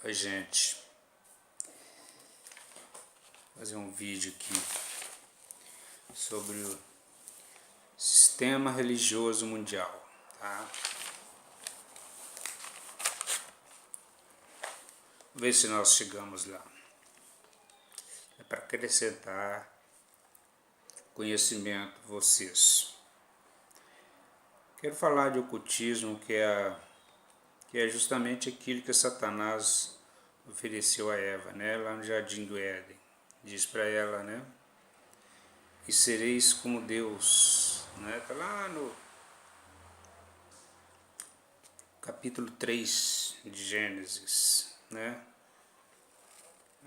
Oi, gente, vou fazer um vídeo aqui sobre o sistema religioso mundial, tá? Vamos ver se nós chegamos lá. É para acrescentar conhecimento a vocês. Quero falar de ocultismo, que é justamente aquilo que Satanás ofereceu a Eva, né? Lá no Jardim do Éden. Diz para ela, né? E sereis como Deus, né? Está lá no capítulo 3 de Gênesis, né?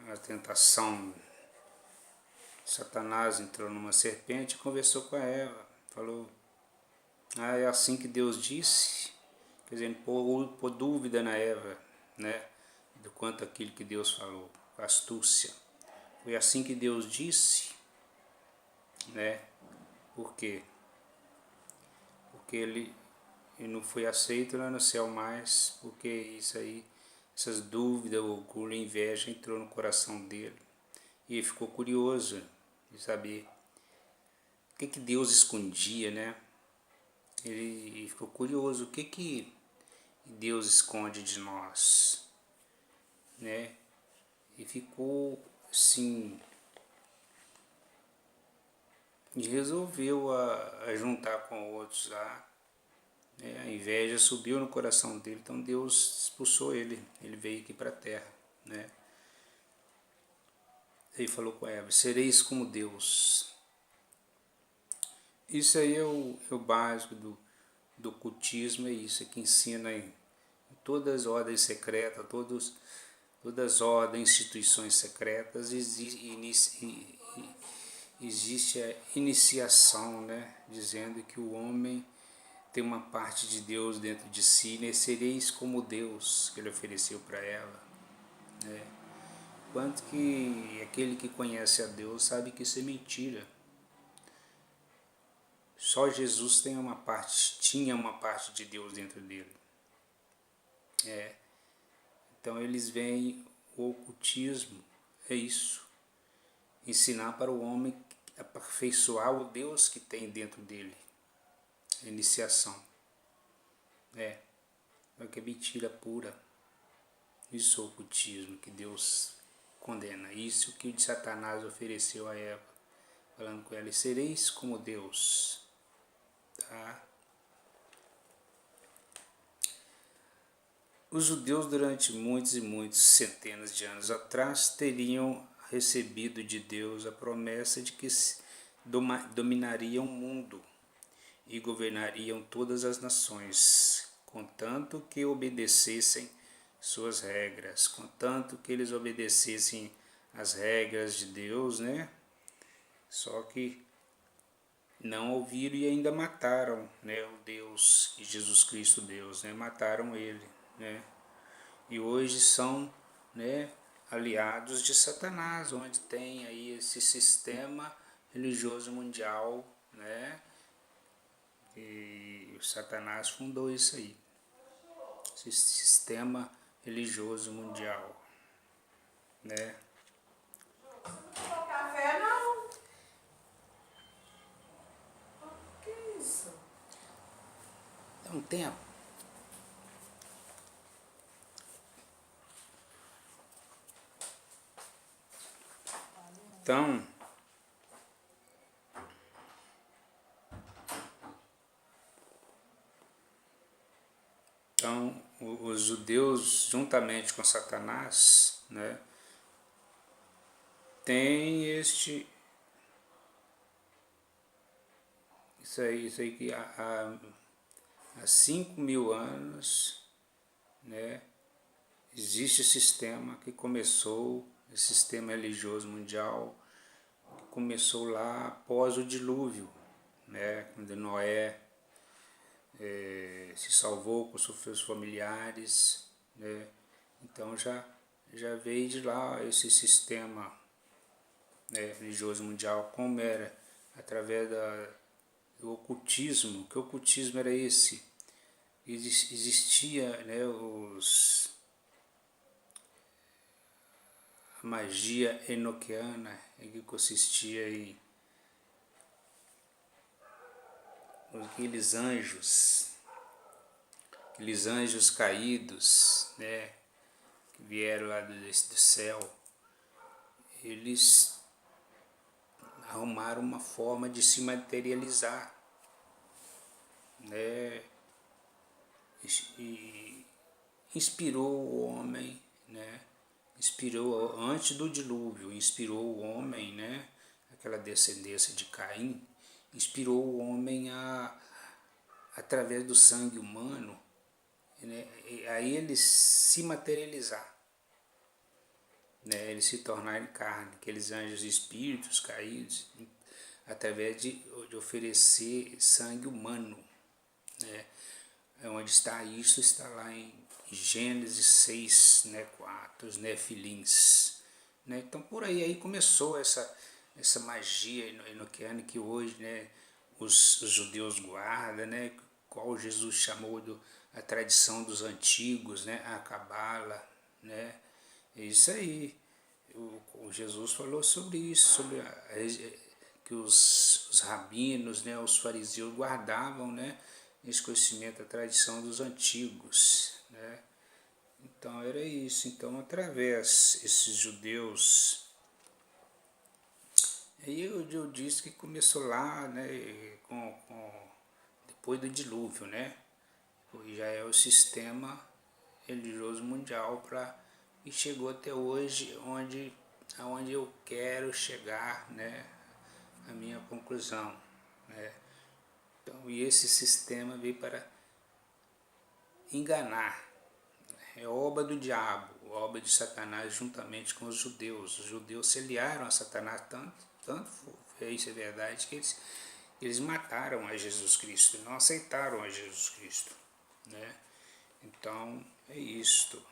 A tentação. Satanás entrou numa serpente e conversou com a Eva. Falou, é assim que Deus disse. Quer dizer, pôr dúvida na Eva, né? Do quanto aquilo que Deus falou, astúcia. Foi assim que Deus disse, né? Por quê? Porque ele não foi aceito lá no céu mais, porque isso aí, essas dúvidas, orgulho, inveja entrou no coração dele. E ele ficou curioso de saber o que Deus escondia, né? Ele ficou curioso, o que Deus esconde de nós, né? E ficou assim, e resolveu a juntar com outros lá, né? A inveja subiu no coração dele, então Deus expulsou ele veio aqui para a terra, né? Ele falou com Eva, sereis como Deus. Isso aí é o básico do ocultismo, é isso, é que ensina em todas as ordens secretas, todas as ordens, instituições secretas, existe a iniciação, né? Dizendo que o homem tem uma parte de Deus dentro de si, né? Sereis como Deus, que ele ofereceu para ela, né? Quanto que aquele que conhece a Deus sabe que isso é mentira. Só Jesus tinha uma parte de Deus dentro dele. Então eles veem o ocultismo, é isso. Ensinar para o homem aperfeiçoar o Deus que tem dentro dele. A iniciação. É que é mentira pura. Isso é o ocultismo que Deus condena. Isso que o Satanás ofereceu a Eva, falando com ela, sereis como Deus. Tá? Os judeus, durante muitos e muitos centenas de anos atrás, teriam recebido de Deus a promessa de que dominariam o mundo e governariam todas as nações, contanto que obedecessem suas regras, contanto que eles obedecessem as regras de Deus, né? Só que não ouviram e ainda mataram, né, o Deus, Jesus Cristo Deus, né? Mataram ele, né? E hoje são, né, aliados de Satanás, onde tem aí esse sistema religioso mundial, né? E o Satanás fundou isso aí, esse sistema religioso mundial, né? Café não. Que isso? É um tempo. Então, os judeus, juntamente com Satanás, né, tem isso aí que há 5.000 anos, né, existe esse sistema que começou, esse sistema religioso mundial, que começou lá após o dilúvio, né, quando Noé se salvou com seus familiares, né? Então já veio de lá esse sistema, né, religioso mundial, como era através do ocultismo. Que ocultismo era esse? Existia, né, magia enoquiana, que consistia em aqueles anjos caídos, né, que vieram lá do céu. Eles arrumaram uma forma de se materializar, né, e inspirou o homem, né, inspirou antes do dilúvio, inspirou o homem, né, aquela descendência de Caim, inspirou o homem através do sangue humano, né, aí eles se materializar, né, eles se tornarem carne, aqueles anjos espíritos caídos, através de oferecer sangue humano, né, onde está isso, está lá em Gênesis 6, né, 4, os nefilins, né, então por aí começou essa magia enoquiana que hoje, né, os judeus guardam, né, qual Jesus chamou a tradição dos antigos, né, a cabala, né, é isso aí. O Jesus falou sobre isso, sobre que os rabinos, né, os fariseus guardavam, né, esse conhecimento, a tradição dos antigos, né. Então era isso. Então, através esses judeus, aí eu disse que começou lá, né, depois do dilúvio, né, já é o sistema religioso mundial e chegou até hoje aonde eu quero chegar, né, a minha conclusão, né. Então, e esse sistema veio para enganar, é obra do diabo, obra de Satanás juntamente com os judeus. Os judeus se aliaram a Satanás tanto isso é verdade, que eles mataram a Jesus Cristo, não aceitaram a Jesus Cristo, né? Então é isto.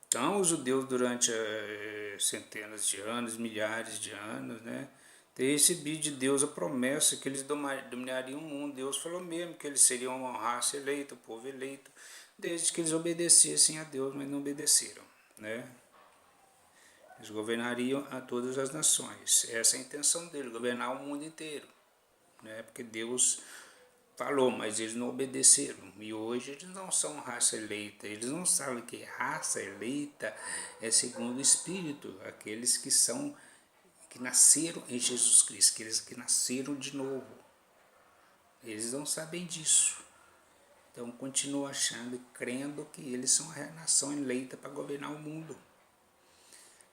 Então os judeus durante centenas de anos, milhares de anos, né, ter recebido de Deus a promessa que eles dominariam o mundo. Deus falou mesmo que eles seriam uma raça eleita, o povo eleito, desde que eles obedecessem a Deus, mas não obedeceram, né? Eles governariam a todas as nações. Essa é a intenção dele, governar o mundo inteiro, né? Porque Deus falou, mas eles não obedeceram. E hoje eles não são raça eleita. Eles não sabem que raça eleita é segundo o Espírito, aqueles que nasceram em Jesus Cristo, aqueles que nasceram de novo. Eles não sabem disso. Então continuam achando e crendo que eles são a nação eleita para governar o mundo.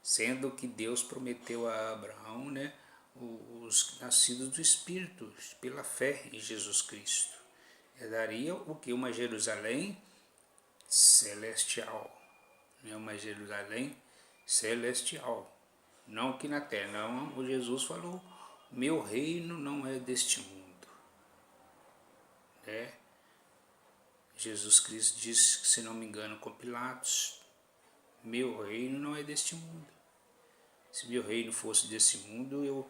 Sendo que Deus prometeu a Abraão, né, os nascidos do Espírito, pela fé em Jesus Cristo. Daria o que? Uma Jerusalém celestial. Né? Uma Jerusalém celestial. Não aqui na terra, não. O Jesus falou, meu reino não é deste mundo. Né? Jesus Cristo disse, se não me engano, com Pilatos, meu reino não é deste mundo. Se meu reino fosse desse mundo, eu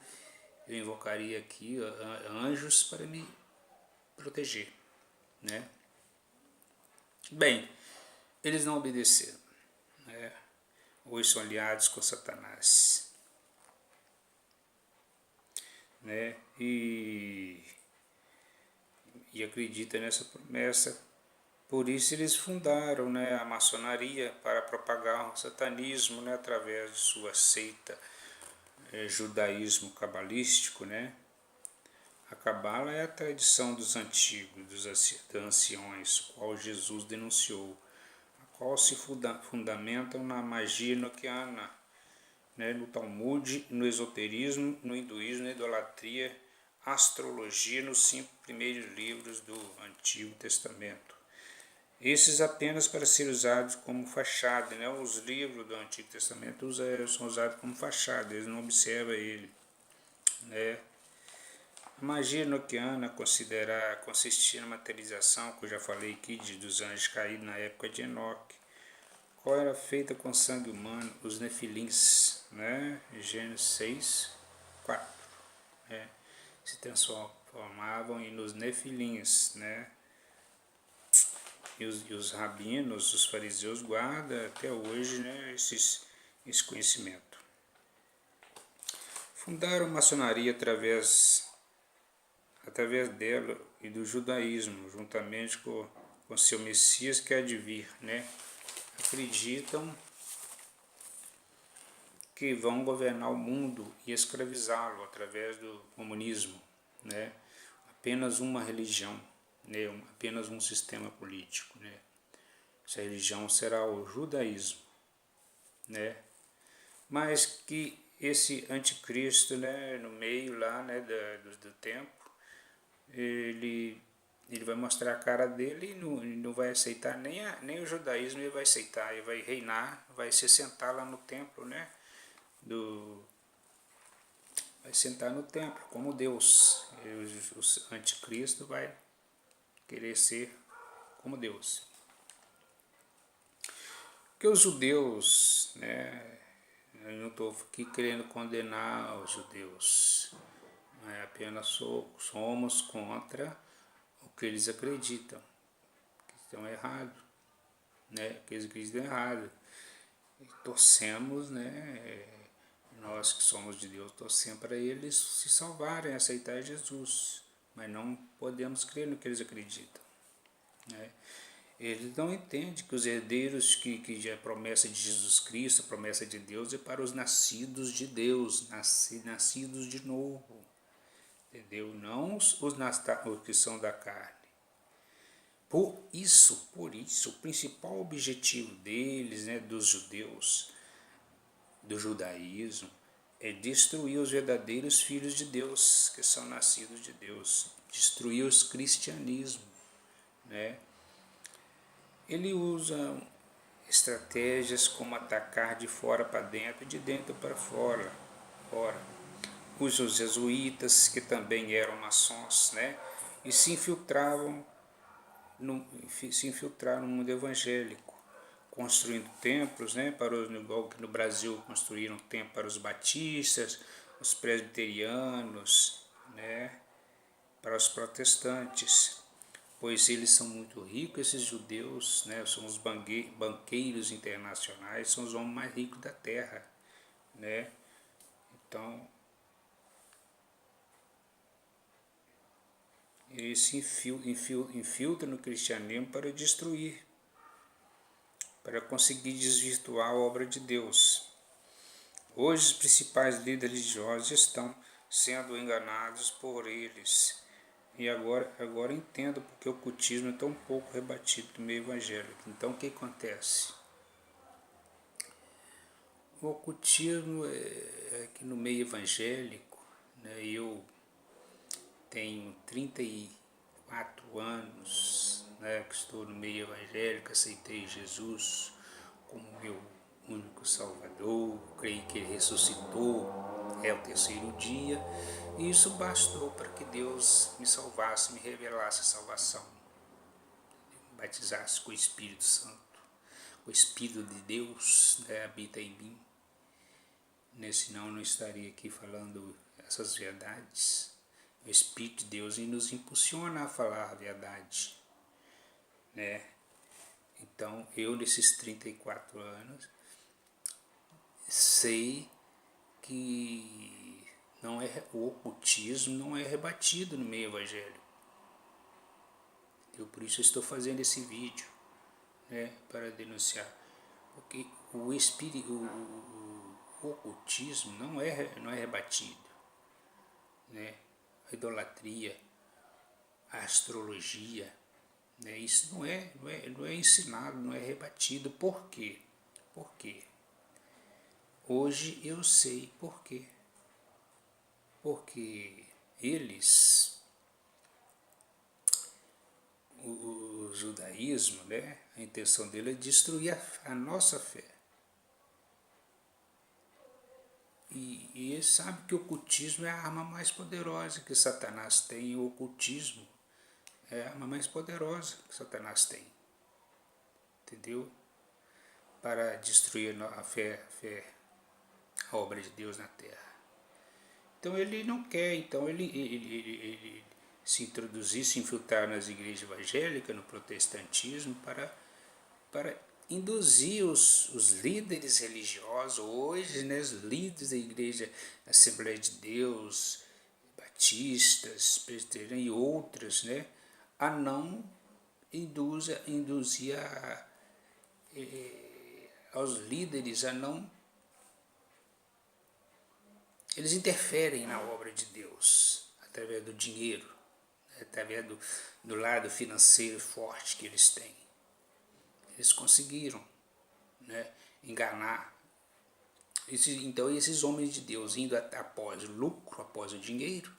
invocaria aqui anjos para me proteger, né? Bem, eles não obedeceram, né? Hoje são aliados com Satanás, né? E acredita nessa promessa. Por isso eles fundaram, né, a maçonaria para propagar o satanismo, né, através de sua seita, judaísmo cabalístico, né? A cabala é a tradição dos antigos, dos anciões, qual Jesus denunciou, a qual se fundamentam na magia enoquiana, né, no Talmud, no esoterismo, no hinduísmo, na idolatria, astrologia, nos 5 primeiros livros do Antigo Testamento. Esses apenas para ser usados como fachada, né? Os livros do Antigo Testamento são usados como fachada, eles não observam ele, né? A magia enoquiana consistia na materialização, que eu já falei aqui, dos anjos caídos na época de Enoque, qual era feita com sangue humano, os nefilins, né? Gênesis 6, 4, né? Se transformavam nos nefilins, né? e os rabinos, os fariseus guardam até hoje, né, esse conhecimento. Fundaram a maçonaria através dela e do judaísmo, juntamente com seu Messias que há de vir, né? Acreditam que vão governar o mundo e escravizá-lo através do comunismo, né? Apenas uma religião, né? Apenas um sistema político, né? Essa religião será o judaísmo, né? Mas que esse anticristo, né, no meio lá, né, do tempo, ele vai mostrar a cara dele e não vai aceitar nem o judaísmo. Ele vai aceitar, ele vai reinar, vai se sentar lá no templo, né, vai sentar no templo como Deus. O anticristo vai querer ser como Deus. Porque os judeus, né, eu não estou aqui querendo condenar os judeus, mas apenas somos contra o que eles acreditam, que estão errados, né, que eles acreditam errado. E torcemos, né, nós que somos de Deus, torcemos para eles se salvarem, aceitar Jesus, mas não podemos crer no que eles acreditam, né? Eles não entendem que os herdeiros, que a promessa de Jesus Cristo, a promessa de Deus é para os nascidos de Deus, nascidos de novo, entendeu? Não os que são da carne. Por isso, o principal objetivo deles, né, dos judeus, do judaísmo, é destruir os verdadeiros filhos de Deus, que são nascidos de Deus, destruir os cristianismo, né? Ele usa estratégias como atacar de fora para dentro e de dentro para fora. Usa os jesuítas, que também eram maçons, né? E se infiltraram no mundo evangélico, construindo templos, né? Igual que no Brasil construíram templo para os batistas, os presbiterianos, né? Para os protestantes, pois eles são muito ricos, esses judeus, né? São os banqueiros internacionais, são os homens mais ricos da terra, né? Então, eles se infiltram no cristianismo para destruir, para conseguir desvirtuar a obra de Deus. Hoje, os principais líderes religiosos estão sendo enganados por eles. E agora entendo porque o ocultismo é tão pouco rebatido no meio evangélico. Então, o que acontece? O ocultismo é que no meio evangélico, né, eu tenho 34 anos, né, que estou no meio evangélico, aceitei Jesus como meu único Salvador, creio que Ele ressuscitou, é o terceiro dia, e isso bastou para que Deus me salvasse, me revelasse a salvação, me batizasse com o Espírito Santo. O Espírito de Deus, né, habita em mim, né, senão eu não estaria aqui falando essas verdades. O Espírito de Deus nos impulsiona a falar a verdade, né? Então, eu nesses 34 anos sei que o ocultismo não é rebatido no meio evangélico. Por isso eu estou fazendo esse vídeo, né, para denunciar. Porque o ocultismo não é rebatido, né? A idolatria, a astrologia, né? Isso não é ensinado, não é rebatido. Por quê? Por quê? Hoje eu sei por quê. Porque eles, o judaísmo, né, a intenção dele é destruir a nossa fé. E eles sabem que o ocultismo é a arma mais poderosa que Satanás tem. O ocultismo é a arma mais poderosa que Satanás tem. Entendeu? Para destruir a fé, a obra de Deus na terra. Então ele não quer, então ele se introduzir, se infiltrar nas igrejas evangélicas, no protestantismo, para induzir os líderes religiosos, hoje, né, os líderes da igreja Assembleia de Deus, batistas, presbiterianos e outras, né, a não induzir aos líderes a não... Eles interferem na obra de Deus através do dinheiro, né, através do lado financeiro forte que eles têm. Eles conseguiram, né, enganar. Então esses homens de Deus indo após o lucro, após o dinheiro,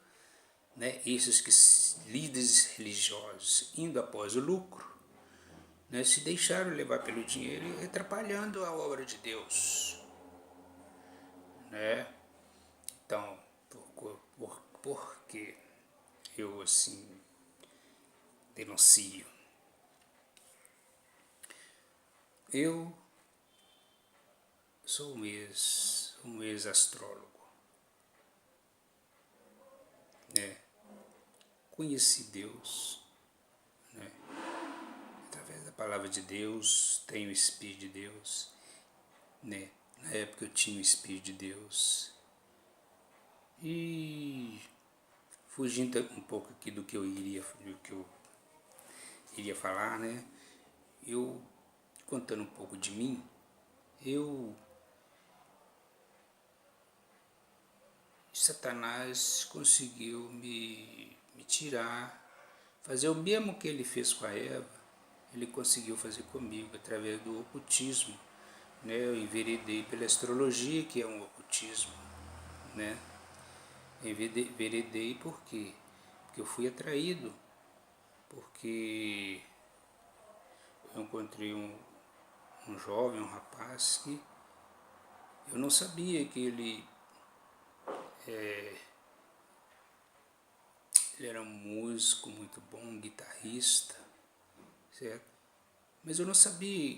né, líderes religiosos indo após o lucro, né, se deixaram levar pelo dinheiro e atrapalhando a obra de Deus, né? Então, por que eu assim denuncio? Eu sou um ex-astrólogo, né? Conheci Deus, né, através da palavra de Deus, tenho o Espírito de Deus, né? Na época eu tinha o Espírito de Deus. E fugindo um pouco aqui do que eu iria falar, né? Eu, contando um pouco de mim, Satanás conseguiu me tirar, fazer o mesmo que ele fez com a Eva, ele conseguiu fazer comigo através do ocultismo, né? Eu enveredei pela astrologia, que é um ocultismo, né? Enveredei por quê? Porque eu fui atraído, porque eu encontrei um jovem, um rapaz que eu não sabia que ele era um músico muito bom, um guitarrista, certo? Mas eu não sabia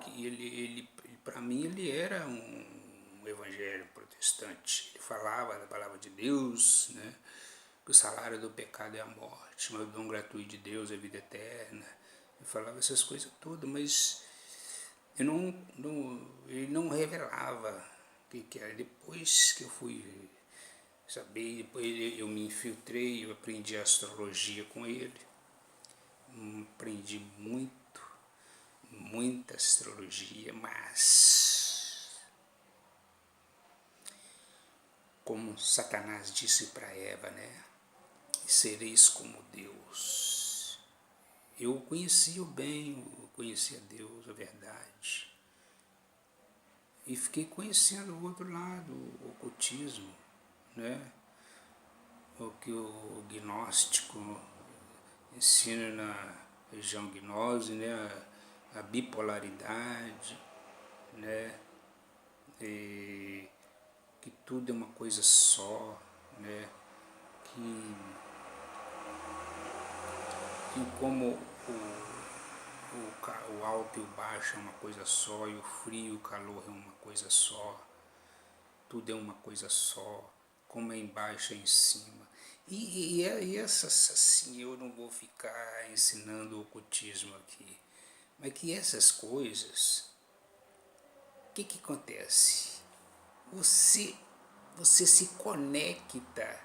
que ele para mim, ele era um evangélico protestante. Ele falava da palavra de Deus, né? Que o salário do pecado é a morte, mas o dom gratuito de Deus é a vida eterna. Ele falava essas coisas todas, mas ele não revelava o que era. Depois que eu fui saber, depois eu me infiltrei, eu aprendi astrologia com ele, aprendi muita astrologia, mas como Satanás disse para Eva, né? Sereis como Deus. Eu conhecia o bem, eu conhecia Deus, a verdade. E fiquei conhecendo o outro lado, o ocultismo, né? O que o gnóstico ensina na região gnose, né? A bipolaridade, né? E que tudo é uma coisa só, né? Que como o alto e o baixo é uma coisa só, e o frio e o calor é uma coisa só, tudo é uma coisa só, como é embaixo é em cima. E essas, assim, eu não vou ficar ensinando o ocultismo aqui, mas que essas coisas, o que acontece? Você se conecta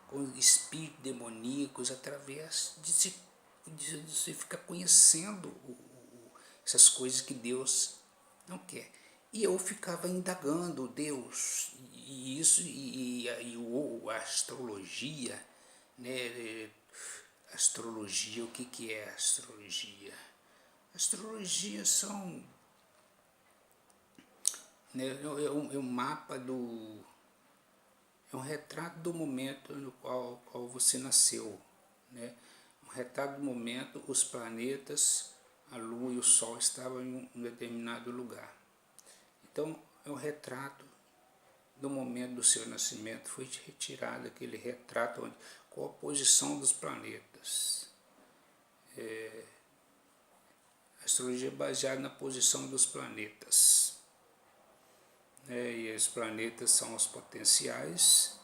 com espíritos demoníacos através de você ficar conhecendo essas coisas que Deus não quer. E eu ficava indagando Deus, e isso, a astrologia, né? Astrologia, o que é astrologia? Astrologia são, né, é um mapa é um retrato do momento no qual você nasceu, né? Um retrato do momento, os planetas, a Lua e o Sol estavam em um determinado lugar. Então, é um retrato do momento do seu nascimento, foi retirado aquele retrato com a posição dos planetas. A astrologia é baseada na posição dos planetas. E os planetas são os potenciais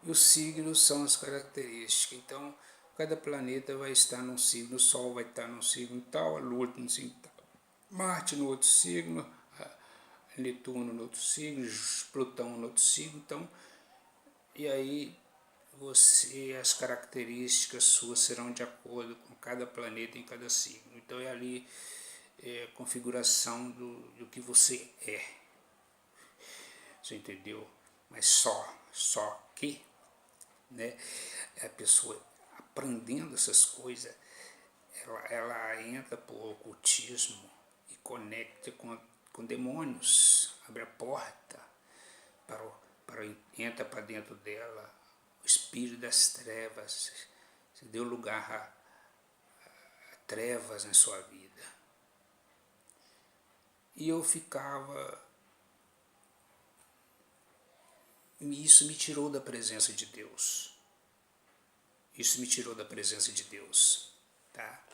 e os signos são as características. Então, cada planeta vai estar num signo, o Sol vai estar num signo tal, a Lua num signo tal, Marte no outro signo, Netuno no outro signo, Plutão no outro signo, então, e aí as características suas serão de acordo com cada planeta em cada signo. Então é ali a configuração do que você é. Você entendeu? Mas só que, né, a pessoa aprendendo essas coisas, ela entra por ocultismo e conecta com demônios, abre a porta entra para dentro dela o espírito das trevas. Você deu lugar a trevas na sua vida. E eu ficava... Isso me tirou da presença de Deus. Isso me tirou da presença de Deus. Tá?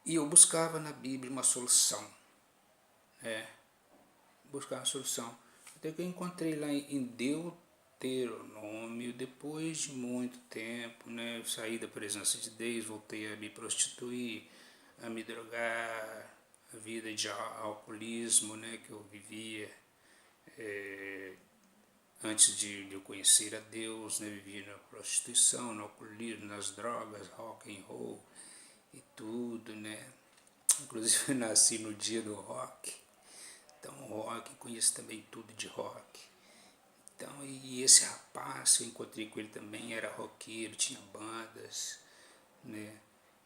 E eu buscava na Bíblia uma solução. Buscar uma solução. Até que eu encontrei lá em Deuteronômio, depois de muito tempo, né, eu saí da presença de Deus, voltei a me prostituir, a me drogar, a vida de alcoolismo, né, que eu vivia antes de eu conhecer a Deus, né, vivia na prostituição, no alcoolismo, nas drogas, rock and roll e tudo, né. Inclusive eu nasci no dia do rock. Então, rock, conheço também tudo de rock. Então, e esse rapaz, eu encontrei com ele também, era roqueiro, tinha bandas, né?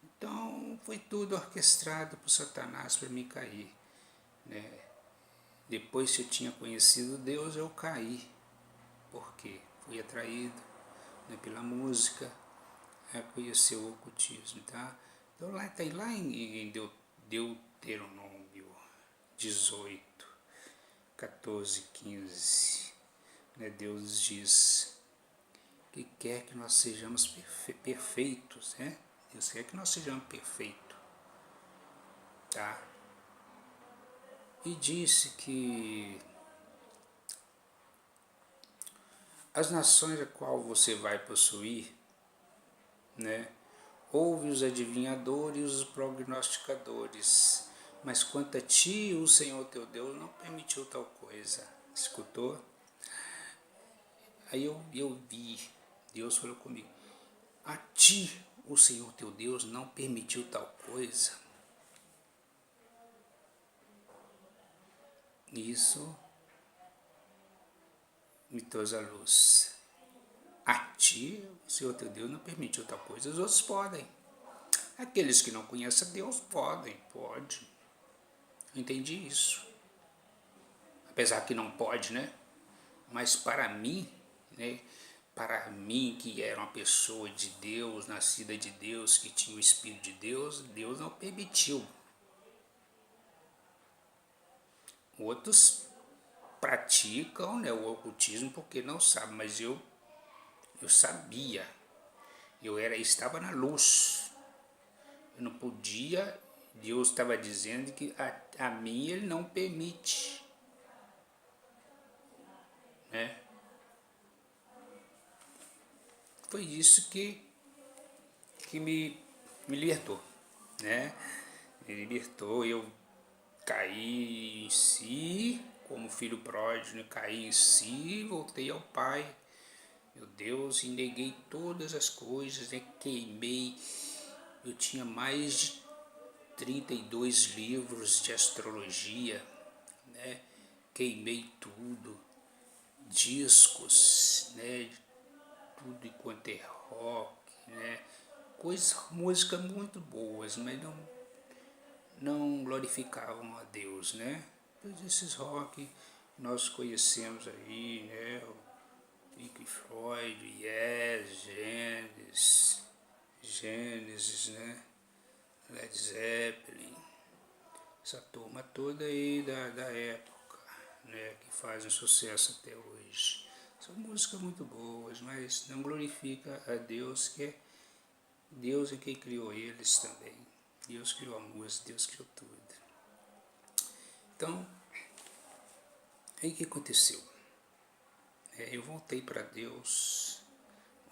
Então, foi tudo orquestrado por Satanás para me cair, né? Depois que eu tinha conhecido Deus, eu caí. Por quê? Fui atraído, né, pela música, a conhecer o ocultismo, tá? Então, tem lá em Deuteronômio 18, 14, 15, né, Deus diz que quer que nós sejamos perfeitos, né? Deus quer que nós sejamos perfeitos, tá? E disse que as nações a qual você vai possuir, né, ouve os adivinhadores e os prognosticadores, mas quanto a ti, o Senhor teu Deus não permitiu tal coisa. Escutou? Aí eu vi, Deus falou comigo, a ti o Senhor teu Deus não permitiu tal coisa. Isso me trouxe a luz. A ti o Senhor teu Deus não permitiu tal coisa, os outros podem. Aqueles que não conhecem a Deus pode. Eu entendi isso. Apesar que não pode, né? Mas para mim, né? Para mim que era uma pessoa de Deus, nascida de Deus, que tinha o Espírito de Deus, Deus não permitiu. Outros praticam, né, o ocultismo porque não sabem, mas eu sabia. Estava na luz. Eu não podia, Deus estava dizendo que a mim ele não permite, né? Foi isso que me libertou, né? Me libertou, eu caí em si, como filho pródigo, né? Caí em si, voltei ao Pai, meu Deus, e neguei todas as coisas, né? Queimei, eu tinha mais de 32 livros de astrologia, né? Queimei tudo, discos, né? Tudo enquanto é rock, né? Músicas muito boas, mas não glorificavam a Deus, né? Todos esses rock nós conhecemos aí, né? O Pink Floyd, Yes, Gênesis, né? Led Zeppelin, essa turma toda aí da época, né? Que fazem sucesso até hoje. São músicas muito boas, mas não glorifica a Deus, que é Deus é quem criou eles também. Deus criou a música, Deus criou tudo. Então, aí o que aconteceu? Eu voltei para Deus,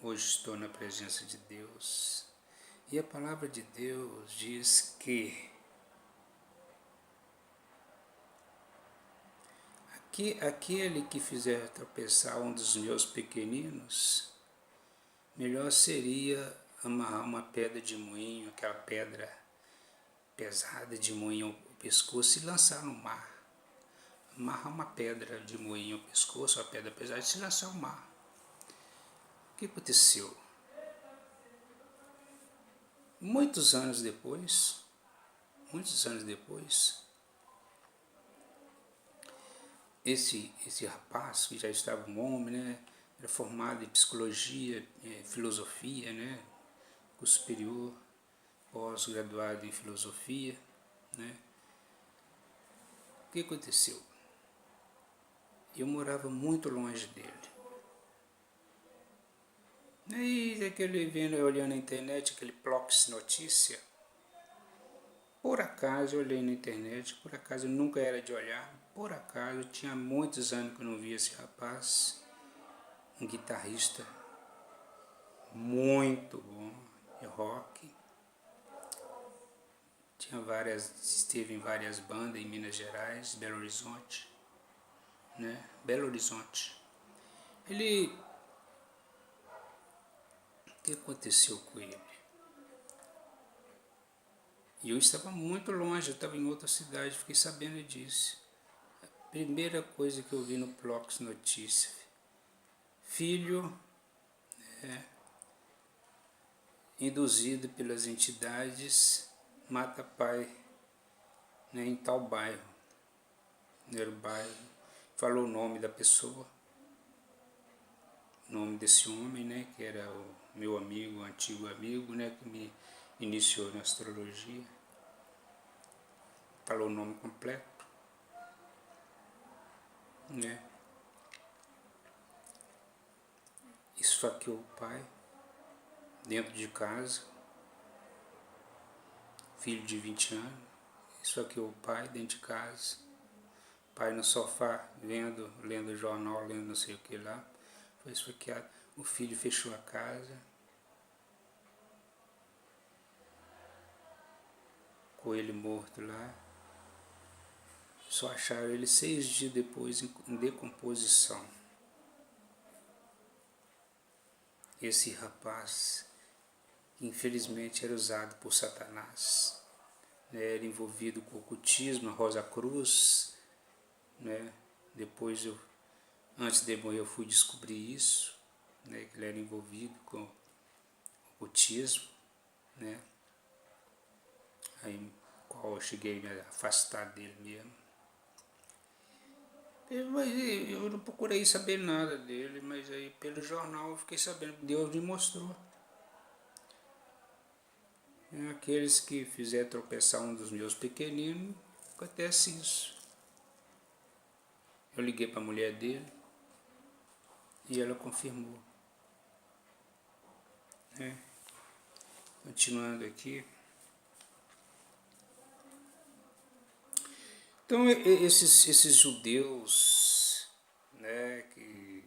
hoje estou na presença de Deus. E a palavra de Deus diz que aquele que fizer tropeçar um dos meus pequeninos, melhor seria amarrar uma pedra de moinho, aquela pedra pesada de moinho ao pescoço e lançar no mar. Amarrar uma pedra de moinho ao pescoço, uma pedra pesada, e se lançar ao mar. O que aconteceu? Muitos anos depois, esse rapaz, que já estava um homem, né, era formado em psicologia, filosofia, né, curso superior, pós-graduado em filosofia, né. O que aconteceu? Eu morava muito longe dele. Aí, olhando na internet, aquele Plox Notícia, por acaso eu olhei na internet, por acaso eu nunca era de olhar, por acaso eu tinha muitos anos que eu não via esse rapaz, um guitarrista muito bom de rock, esteve em várias bandas em Minas Gerais, Belo Horizonte, né? Belo Horizonte. O que aconteceu com ele? E eu estava muito longe, eu estava em outra cidade, fiquei sabendo disso. A primeira coisa que eu vi no Plox Notícia: filho induzido pelas entidades mata pai, né, em tal bairro. Era o bairro, falou o nome da pessoa, o nome desse homem, né, que era o meu amigo, antigo amigo, né, que me iniciou na astrologia. Falou o nome completo, né? Esfaqueou o pai dentro de casa, filho de 20 anos, esfaqueou o pai dentro de casa, pai no sofá, lendo jornal, lendo não sei o que lá, foi esfaqueado. O filho fechou a casa, com ele morto lá. Só acharam ele 6 dias depois em decomposição. Esse rapaz, que infelizmente era usado por Satanás, né, era envolvido com o ocultismo, a Rosa Cruz, né? Depois antes de morrer eu fui descobrir isso, né, que ele era envolvido com o ocultismo, né? Aí qual eu cheguei a me afastar dele mesmo. Eu não procurei saber nada dele, mas aí pelo jornal eu fiquei sabendo, Deus me mostrou. Aqueles que fizer tropeçar um dos meus pequeninos, acontece isso. Eu liguei para a mulher dele e ela confirmou. Continuando aqui. Então esses judeus, né, que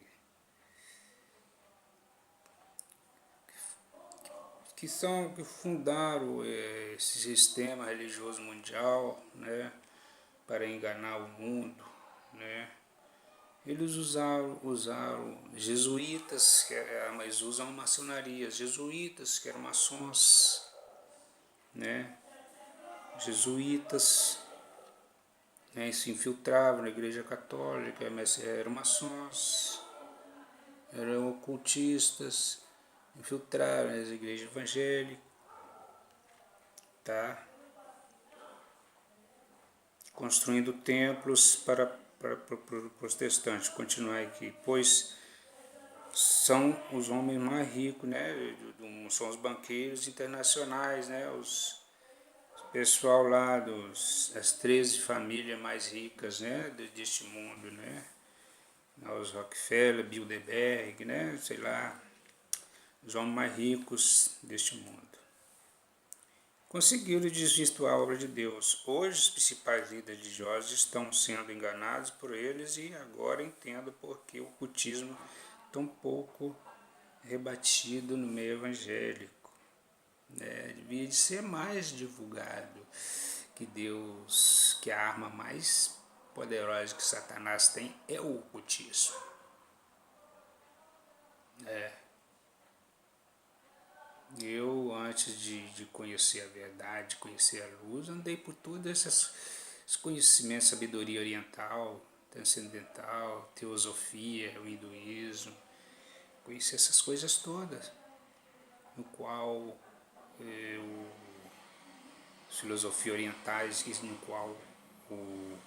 fundaram esse sistema religioso mundial, né, para enganar o mundo, né, eles usaram jesuítas, mas usam maçonaria, jesuítas que eram maçons, né, jesuítas, né, se infiltravam na igreja católica, mas eram maçons, eram ocultistas, infiltraram as igrejas evangélicas, tá? Construindo templos para protestantes. Continuar aqui, pois são os homens mais ricos, né? São os banqueiros internacionais, né? Os pessoal lá das 13 famílias mais ricas, né? Deste mundo, né? Os Rockefeller, Bilderberg, né? Sei lá, os homens mais ricos deste mundo. Conseguiram desvirtuar a obra de Deus. Hoje os principais líderes religiosos estão sendo enganados por eles e agora entendo porque o cultismo tão pouco rebatido no meio evangélico, né? Devia de ser mais divulgado que a arma mais poderosa que Satanás tem é o ocultismo. Eu, antes de conhecer a verdade, conhecer a luz, andei por todos esses conhecimentos, sabedoria oriental, transcendental, teosofia, o hinduísmo, conheci essas coisas todas, no qual as filosofias orientais, no qual o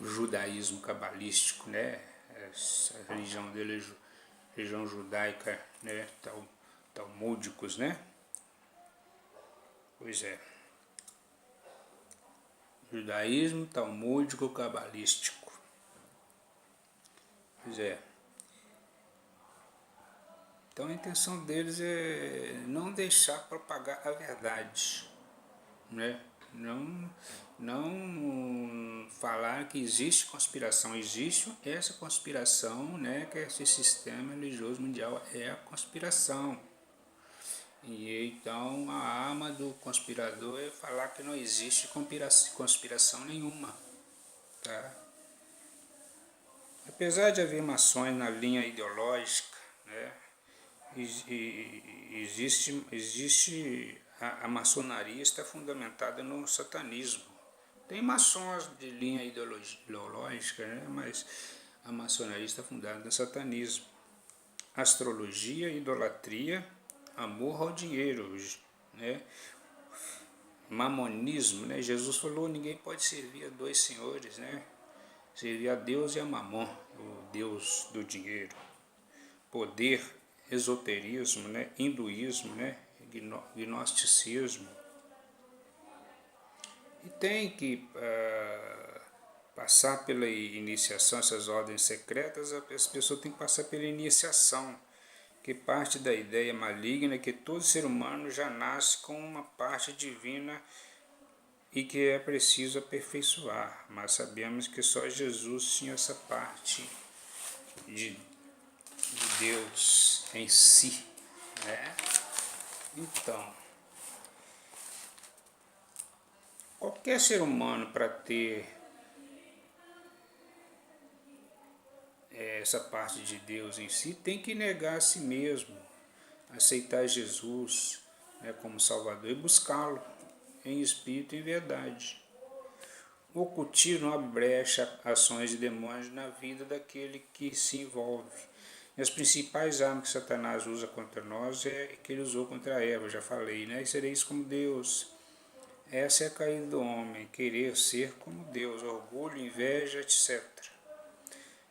judaísmo cabalístico, né, a religião dele é religião judaica, né, talmúdicos, né? Pois é. Judaísmo talmúdico cabalístico. Pois é. Então a intenção deles é não deixar propagar a verdade, né? Não falar que existe conspiração, existe essa conspiração, né? Que esse sistema religioso mundial é a conspiração. E então a arma do conspirador é falar que não existe conspiração nenhuma, tá? Apesar de haver mações na linha ideológica, né, existe a maçonaria está fundamentada no satanismo. Tem maçons de linha ideológica, né, mas a maçonaria está fundada no satanismo. Astrologia, idolatria, amor ao dinheiro, né? Mamonismo, né? Jesus falou, ninguém pode servir a dois senhores, né? Servir a Deus e a Mamon, o Deus do dinheiro. Poder, esoterismo, né? Hinduísmo, né? Gnosticismo. E tem que passar pela iniciação, essas ordens secretas, as pessoas têm que passar pela iniciação, que parte da ideia maligna que todo ser humano já nasce com uma parte divina e que é preciso aperfeiçoar, mas sabemos que só Jesus tinha essa parte de Deus em si, né? Então, qualquer ser humano para ter essa parte de Deus em si tem que negar a si mesmo, aceitar Jesus, né, como Salvador e buscá-lo em espírito e em verdade. O ocultismo abre brecha a ações de demônios na vida daquele que se envolve. E as principais armas que Satanás usa contra nós é que ele usou contra Eva, já falei, né? E sereis como Deus. Essa é a caída do homem, querer ser como Deus, orgulho, inveja, etc.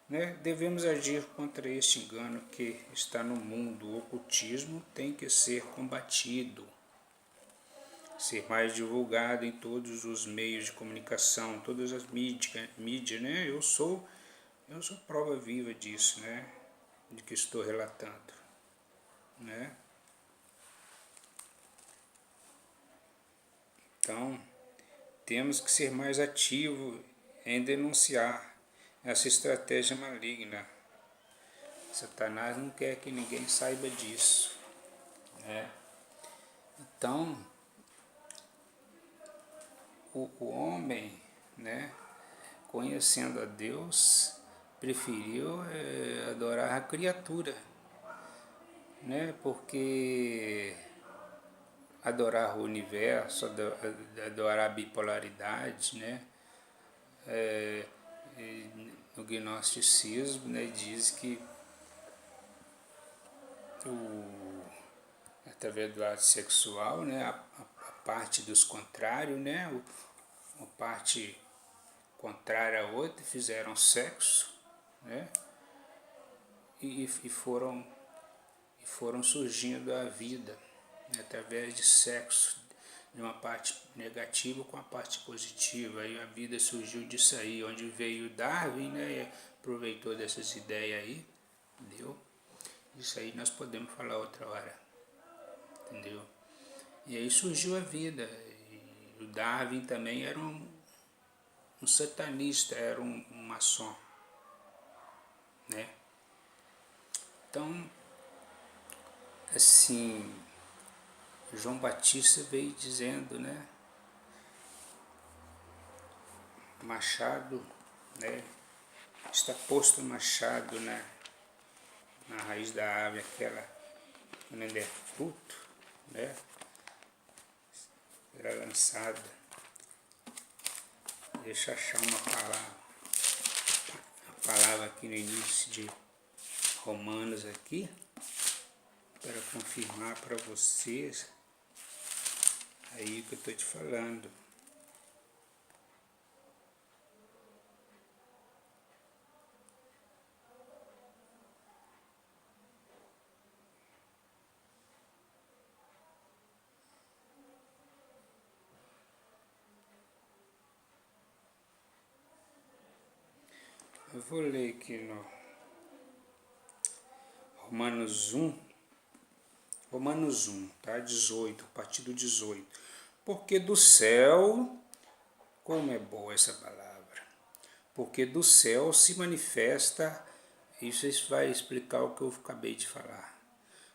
Né? Devemos agir contra este engano que está no mundo. O ocultismo tem que ser combatido, ser mais divulgado em todos os meios de comunicação, todas as mídias, né? Eu sou prova viva disso, né? De que estou relatando, né? Então, temos que ser mais ativos em denunciar essa estratégia maligna. Satanás não quer que ninguém saiba disso, né? Então, o homem, né, conhecendo a Deus, preferiu adorar a criatura, né? Porque adorar o universo, adorar a bipolaridade, né? No gnosticismo, né, diz que através do ato sexual, né, a parte dos contrários, né, uma parte contrária a outra, fizeram sexo, né, e foram surgindo a vida, né, através de sexo, de uma parte negativa com a parte positiva. Aí a vida surgiu disso aí, onde veio Darwin, né, aproveitou dessas ideias aí, entendeu? Isso aí nós podemos falar outra hora, entendeu? E aí surgiu a vida. E o Darwin também era um satanista, era um maçom, né? Então, assim, João Batista veio dizendo, né? Machado, né? Está posto o machado, né? Na raiz da árvore, aquela, quando ele é fruto, né? Era lançada. Deixa eu achar uma palavra. A palavra aqui no início de Romanos aqui, para confirmar para vocês aí que eu estou te falando. Eu vou ler aqui no Romanos 1, tá? 18, a partir do 18. Porque do céu, como é boa essa palavra, porque do céu se manifesta, isso vai explicar o que eu acabei de falar.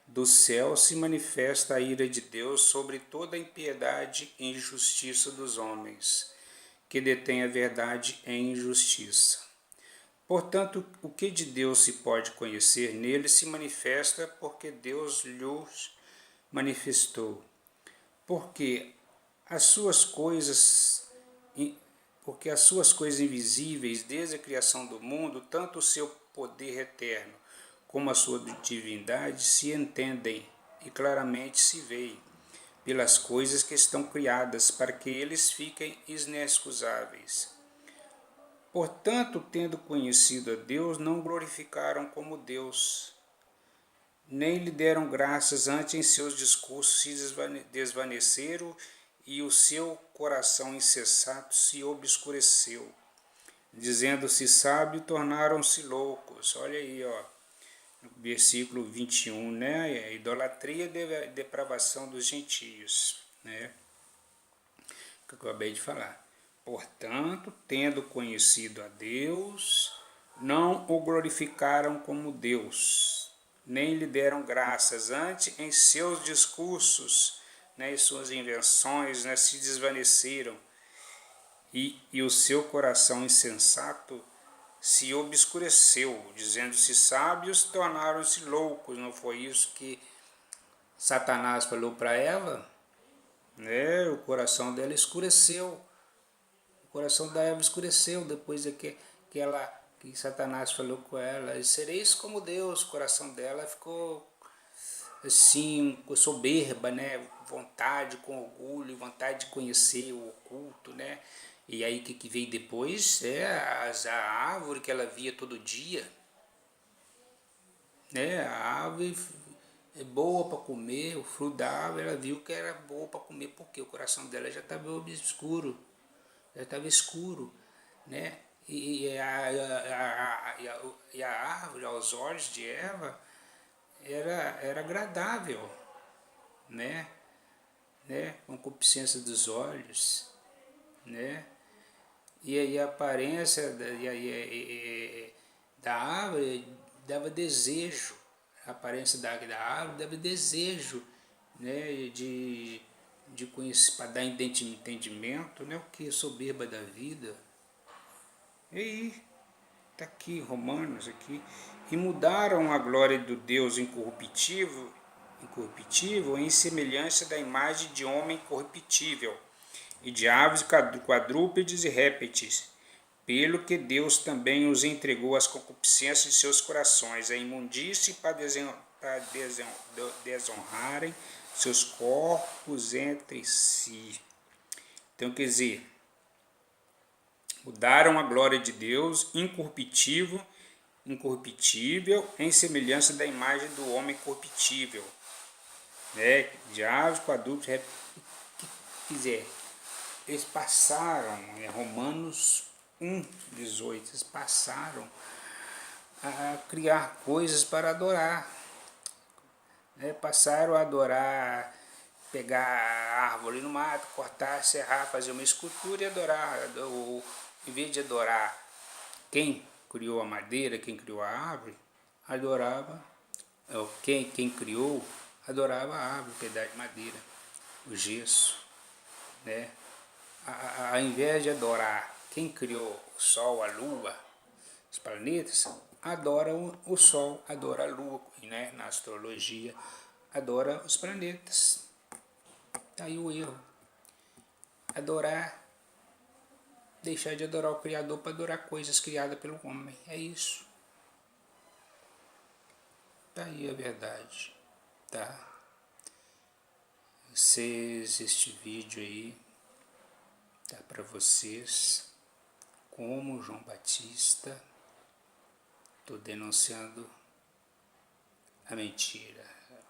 Do céu se manifesta a ira de Deus sobre toda a impiedade e injustiça dos homens, que detêm a verdade em injustiça. Portanto, o que de Deus se pode conhecer, nele se manifesta porque Deus lhos manifestou. Porque as suas coisas invisíveis, desde a criação do mundo, tanto o seu poder eterno como a sua divindade se entendem e claramente se veem pelas coisas que estão criadas, para que eles fiquem inexcusáveis. Portanto, tendo conhecido a Deus, não glorificaram como Deus, nem lhe deram graças, antes em seus discursos se desvaneceram e o seu coração insensato se obscureceu. Dizendo-se sábio, tornaram-se loucos. Olha aí, ó, no versículo 21, né? A idolatria e a depravação dos gentios, né? Que eu acabei de falar. Portanto, tendo conhecido a Deus, não o glorificaram como Deus, nem lhe deram graças, antes em seus discursos, né, e suas invenções, né, se desvaneceram, e o seu coração insensato se obscureceu, dizendo-se sábios, tornaram-se loucos. Não foi isso que Satanás falou para Eva? Né? O coração dela escureceu. O coração da Eva escureceu depois de que Satanás falou com ela. E sereis como Deus. O coração dela ficou assim, com soberba, né? Vontade, com orgulho, vontade de conhecer o oculto, né? E aí o que veio depois? A árvore que ela via todo dia, né? A árvore é boa para comer, o fruto da árvore ela viu que era boa para comer, porque o coração dela já estava obscuro, já estava escuro, né? E a árvore, aos olhos de Eva, era agradável, né? Concupiscência dos olhos, né? E aí a aparência da árvore dava desejo, a aparência da árvore dava desejo, né? De conhecer, para dar entendimento, né? O que é soberba da vida. E aí, está aqui Romanos, aqui. E mudaram a glória do Deus incorruptível em semelhança da imagem de homem corruptível, e de aves, quadrúpedes e répteis, pelo que Deus também os entregou às concupiscências de seus corações, a imundície, para desonrarem seus corpos entre si. Então, quer dizer, mudaram a glória de Deus incorruptível em semelhança da imagem do homem corruptível, né? De aves, quadrúpedes, que quiser. Eles passaram, Romanos 1,18, eles passaram a criar coisas para adorar, né? Passaram a adorar, pegar a árvore no mato, cortar, serrar, fazer uma escultura e adorar. Em vez de adorar quem criou a madeira, quem criou a árvore, adorava quem criou adorava a árvore, o pedaço de madeira, o gesso, né? Ao invés de adorar quem criou o sol, a lua, os planetas, adora o sol, adora a lua, né? Na astrologia, adora os planetas. Tá aí o erro. Adorar, deixar de adorar o Criador para adorar coisas criadas pelo homem. É isso. Tá aí a verdade, tá? Este vídeo aí tá para vocês. Como João Batista, tô denunciando a mentira,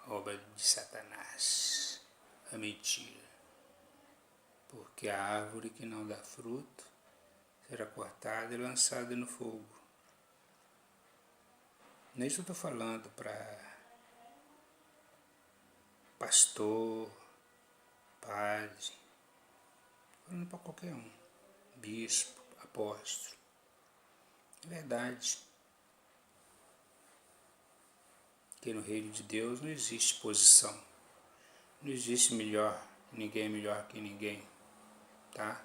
a obra de Satanás, a mentira. Porque a árvore que não dá fruto será cortada e lançada no fogo. Nem isso eu estou falando para pastor, padre, falando para qualquer um, bispo, apóstolo. É verdade. Que no reino de Deus não existe posição, não existe melhor, ninguém é melhor que ninguém, tá?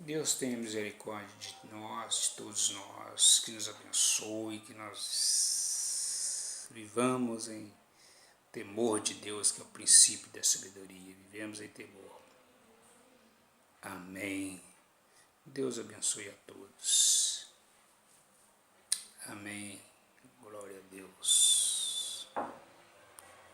Deus tenha misericórdia de nós, de todos nós, que nos abençoe, que nós vivamos em temor de Deus, que é o princípio da sabedoria, vivemos em temor. Amém. Deus abençoe a todos. Amém. Glória a Deus.